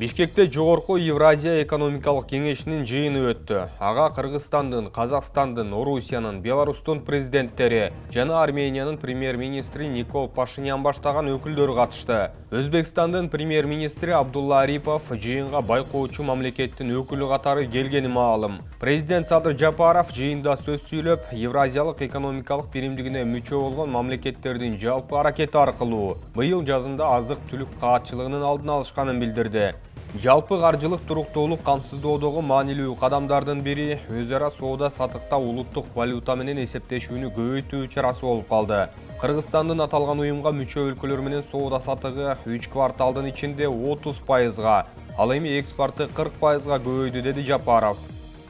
Бишкекте Жогорку Евразия экономикалык кеңешинин жыйыны өттү. Ага Кыргызстандын, Казакстандын, Орусиянын, Беларустун президенттери жана Армениянын премьер-министри Никол Пашинян баштаган өкүлдөр катышты. Өзбекстандын премьер-министри Абдулла Арипов жыйынга байкоочу мамлекеттин өкүлү катары келгени маалым. Президент Садыр Жапаров жыйында сөз сүйлөп, Евразиялык экономикалык биримдигине мүчө болгон мамлекеттердин жалпы аракети аркылуу быйыл жазында азык-түлүк каатчылыгынын алдын алышканын билдирди. Жалпы каржылык туруктуулук камсыздоодогу маанилүү кадамдардын бири өз ара соода сатыкта улуттук валюта менен эсептешүүнү көбөйтүү чарасы болуп калды. Кыргызстандын аталган уюмга мүчө өлкөлөр менен соода сатыгы 3 кварталдын ичинде 30%, ал эми экспорты 40%га көбөйдү, деди Жапаров.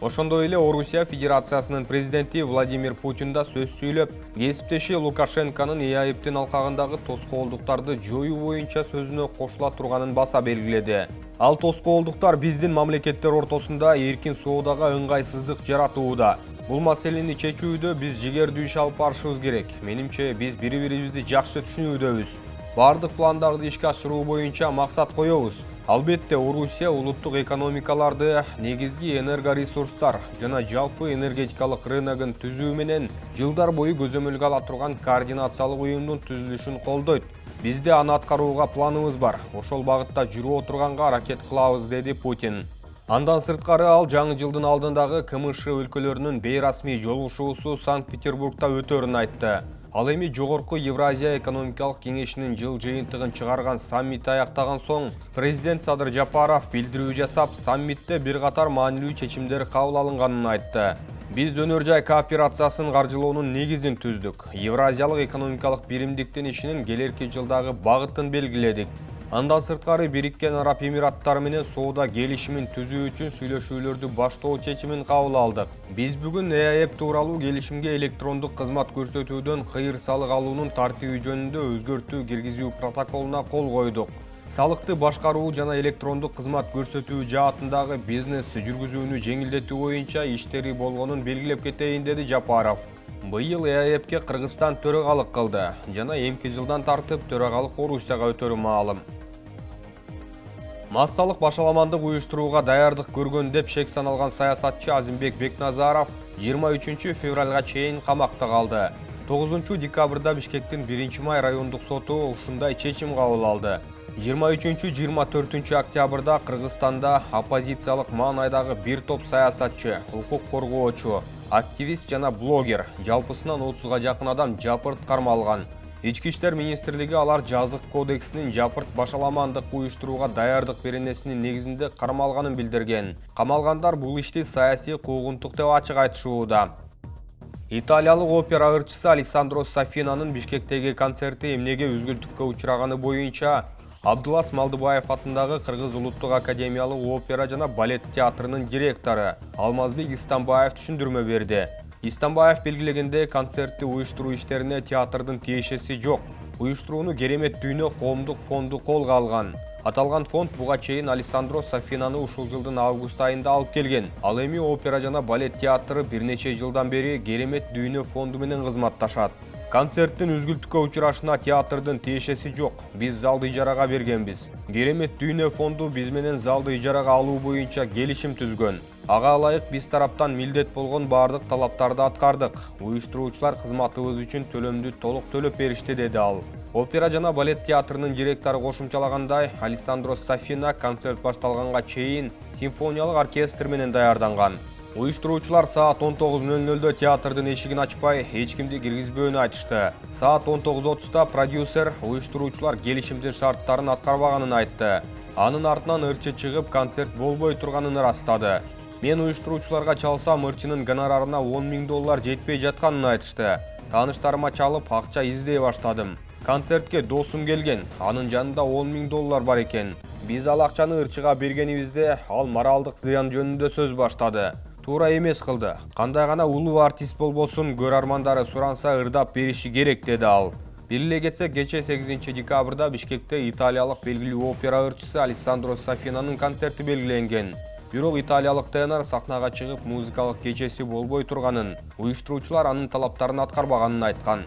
Ошондой эле Орусия Федерациясынын президенти Владимир Путин да сөз сүйлөп, кесиптеши Лукашенконун ЭАЭБтин алкагындагы тоскоолдуктарды жоюу боюнча сөзүнө кошула турганын баса белгиледи. Ал тоскоолдуктар биздин мамлекеттер ортосунда эркин соодага ыңгайсыздык жаратууда. Бул маселени чечүүдө биз жигердүү иш алып барышыбыз керек. Менимче биз бири-бирибизди жакшы түшүнүүдөбүз. Бардык пландарды ишке ашыруу боюнча максат коебуз. Албетте, Орусия улуттук экономикаларды, негизги энергоресурстар жана жалпы энергетикалык рыногун түзүү менен жылдар бою көзөмөлгө ала турган координациялык уюмдун түзүлүшүн колдойт. Бизде аны аткарууга планыбыз бар. Ошол багытта жүрүп отурганга аракет кылабыз, деди Путин. Андан сырткары ал жаңы жылдын алдындагы КМШ өлкөлөрүнүн бейрасмий жолугушуусу Санкт-Петербургда өтөрүн айтты. Ал эми Жогорку Евразия экономикалык кеңешинин жыл жыйынтыгын чыгарган саммити аяктаган соң, президент Садыр Жапаров билдирүү жасап, саммитте бир катар маанилүү чечимдер кабыл алынганын айтты. Биз өнөр жай кооперациясын каржылоонун негизин түздүк. Евразиялык экономикалык биримдиктин ишинин келерки жылдагы багытын белгиледик. Андан сырткары Бириккен Араб Эмираттары менен соода келишимин түзүү үчүн сүйлөшүүлөрдү баштоо чечимин кабыл алдык. Биз бүгүн ЭАЭБ тууралуу келишимге электрондук кызмат көрсөтүүдөн кыйыр салык алуунун тартиби жөнүндө өзгөртүү киргизүү протоколуна кол койдук. Салыкты башкаруу жана электрондук кызмат көрсөтүү жаатындагы бизнес жүргүзүүнү жеңилдетүү боюнча иштери болгонун белгилеп кетейин, деди Жапаров. Быйыл ЭАЭБке Кыргызстан төрагалык кылды жана эмки жылдан тартып төрагалык Орусияга өтөрү маалым. Массалык башаламандык уюштурууга даярдык көргөн деп шек саналган саясатчы Азимбек Бекназаров 23 февралга чейин камакта калды. 9 декабрда Бишкектин 1-май райондук соту ушундай чечим кабыл алды. 23-24 октябрда Кыргызстанда оппозициялык маанайдагы бир топ саясатчы, укук коргоочу, активист жана блогер, жалпысынан 30га жакын адам жапырт кармалган. Ички иштер министрлиги алар жазык кодексинин жапырт башаламандык уюштурууга даярдык беренесинин негизинде кармалганын билдирген. Камалгандар бул ишти саясий куугунтук деп ачык айтышууда. Италиялык опера ырчысы Алессандро Сафинанын Бишкектеги концерти эмнеге үзгүлтүккө учураганы боюнча Абдулас Малдыбаев атындагы Кыргыз улуттук академиялык опера жана балет театрынын директору Алмазбек Истамбаев түшүндүрмө берди. Истамбаев белгилегенде, концертти уюштуруу иштерине театрдын тиешеси жок. Уюштурууну Керемет Дүйнө коомдук фонду колго алган. Аталган фонд буга чейин Алессандро Сафинаны ушул жылдын август айында алып келген. Ал эми опера жана балет театры бир нече жылдан бери Керемет Дүйнө фонду менен кызматташат. Концерттин үзгүлтүккө учурашына театрдын тиешеси жок. Биз залды ижарага бергенбиз. Керемет Дүйнө фонду биз менен залды ижарага алуу боюнча келишим түзгөн. Ага ылайык биз тараптан милдет болгон бардык талаптарды аткардык. Уюштуруучулар кызматыбыз үчүн төлөмдү толук төлөп беришти, деди ал. Опера жана балет театрынын директору кошумчалагандай, Алессандро Сафина концерт башталганга чейин симфониялык оркестр менен даярданган. Уюштуруучулар саат 19:00 театрдын эшигин ачпай, эч кимди киргизбөөнү айтышты. Саат 19:30 продюсер уюштуруучулар келишимдин шарттарын аткарбаганын айтты. Анын артынан ырчы чыгып, концерт болбой турганын ырастады. Мен уюштуруучуларга чалсам, ырчынын гонорарына $10.000 жетпей жатканын айтышты. Тааныштарыма чалып, акча издей баштадым. Концертке досум келген, анын жанында $10.000 бар экен. Биз ал акчаны ырчыга бергенибизде, ал моралдык зыян жөнүндө сөз баштады. Туура эмес кылды. Кандай гана улуу артист болбосун, көрөрмандары суранса ырдап бериши керек, деди ал. Бир кетсе, кече 8 декабрда Бишкекте италиялык белгилүү опера ырчысы Алессандро Сафинанын концерти белгиленген. Бирок италиялык тенор сахнага чыгып, музыкалык кечеси болбой турганын, уюштуруучулар анын талаптарын аткарбаганын айткан.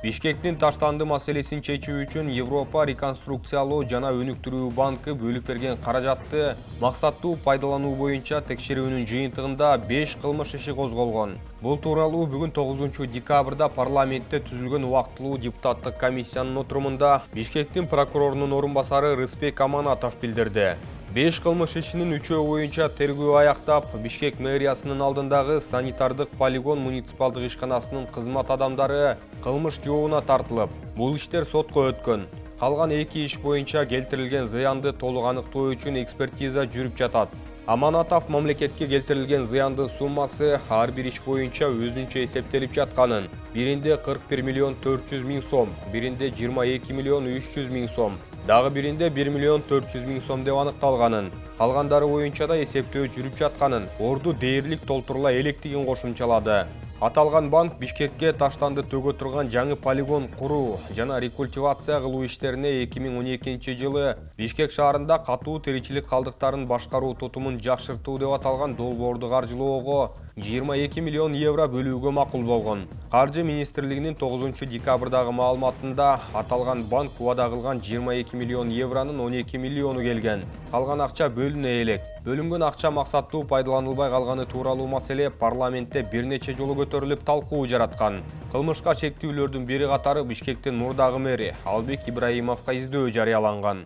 Бишкектин таштанды маселесин чечүү үчүн Европа реконструкциялоо жана өнүктүрүү банкы бөлүп берген каражатты максаттуу пайдалануу боюнча текшерүүнүн жыйынтыгында 5 кылмыш иши козголгон. Бул тууралуу бүгүн 9 декабрда парламентте түзүлгөн убактылуу депутаттык комиссиянын отурумунда Бишкектин прокурорунун орун басары Рыспек Аманатов билдирди. 5 кылмыш ишинин 3-өө боюнча тергөө аяктап, Бишкек мэриясынын алдындагы санитардык полигон муниципалдык ишканасынын кызмат адамдары кылмыш жообуна тартылып, бул иштер сотко өткөн. Калган 2 иш боюнча келтирилген зыянды толук аныктоо үчүн экспертиза жүрүп жатат. Аманатов мамлекетке келтирилген зыяндын суммасы ар бир иш боюнча өзүнчө эсептелип жатканын, биринде 41 миллион 400 миң сом, биринде 22 миллион 300 миң сом, дагы биринде 1 миллион 400 миң сом деп аныкталганын, калгандары боюнча да эсептөө жүрүп жатканын, орду дээрлик толтурула электигин кошумчалады. Аталган банк Бишкекке таштанды төгө турган жаңы полигон куруу жана рекультивация кылуу иштерине 2012-жылы Бишкек шаарында катуу тиричилик калдыктарын башкаруу тутумун жакшыртуу деп аталган долбоорду каржылоого 22 миллион евро бөлүүгө макул болгон. Каржы министрлигинин 9 декабрдагы маалыматында аталган банк убада кылган 22 миллион евронун 12 миллиону келген. Калган акча бөлүнө элек. Бөлүнгөн акча максаттуу пайдаланылбай калганы тууралуу маселе парламентте бир нече жолу көтөрүлүп талкуу жараткан. Кылмышка чектүүлөрдүн бири катары Бишкектин мурдагы мэри Албек Ибраимовго издөө жарыяланган.